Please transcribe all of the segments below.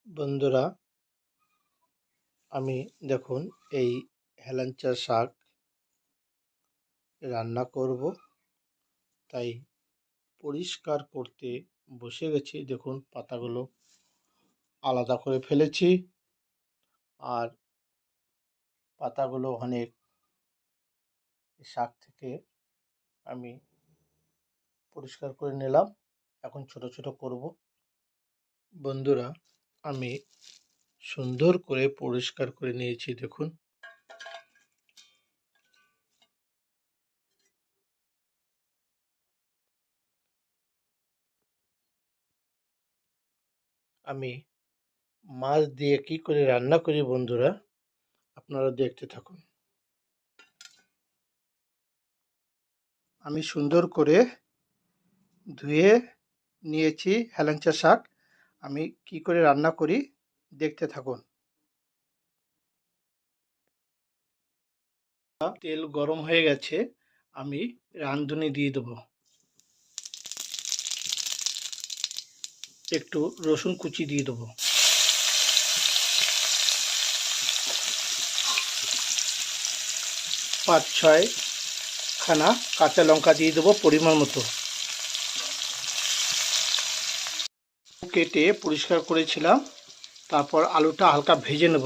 বন্ধুরা, আমি দেখুন এই হেলাঞ্চা শাক রান্না করব, তাই পরিষ্কার করতে বসে গেছি। দেখুন পাতাগুলো আলাদা করে ফেলেছি, আর পাতাগুলো অনেক শাক থেকে আমি পরিষ্কার করে নিলাম। এখন ছোট ছোট করব। বন্ধুরা, আমি সুন্দর করে পরিষ্কার করে নিয়েছি। দেখুন আমি মাছ দিয়ে কি করে রান্না করি, বন্ধুরা আপনারা দেখতে থাকুন। আমি সুন্দর করে ধুয়ে নিয়েছি হেলেঞ্চা শাক। আমি কি করে রান্না করি দেখতে থাকুন। তেল গরম হয়ে গেছে, আমি রাঁধুনি দিয়ে দেবো। একটু রসুন কুচি দিয়ে দেবো, 5-6 খানা কাঁচা লঙ্কা দিয়ে দেবো পরিমাণ মতো। কেটে পরিষ্কার করেছিলাম, তারপর আলুটা হালকা ভেজে নেব।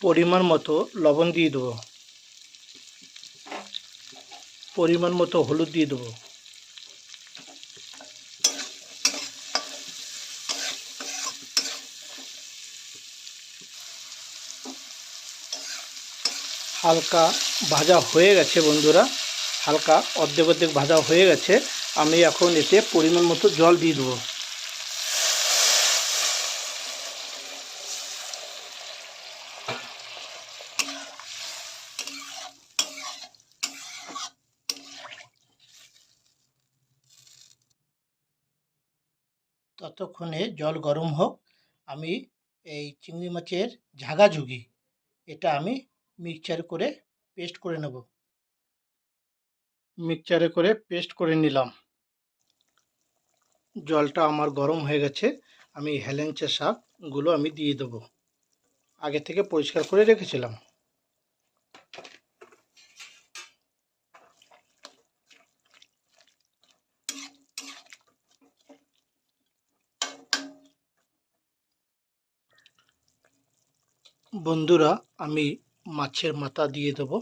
পরিমাণ মতো লবণ দিয়ে দেবো, পরিমাণ মতো হলুদ দিয়ে দেবো, হালকা ভাজা হয়ে গেছে বন্ধুরা, হালকা অর্ধেক অর্ধেক ভাজা হয়ে গেছে। আমি এখন এতে পরিমাণ মতো জল দিয়ে দেবো। ততক্ষণে জল গরম হোক। আমি এই চিংড়ি মাছের ঝাগাঝুগি এটা আমি মিক্সচারে করে পেস্ট করে নেব। মিক্সচারে করে পেস্ট করে নিলাম। জলটা আমার গরম হয়ে গেছে। আমি হেলেঞ্চা শাকগুলো আমি দিয়ে দেবো, আগে থেকে পরিষ্কার করে রেখেছিলাম। বন্ধুরা, আমি মাছের মাথা দিয়ে দেবো।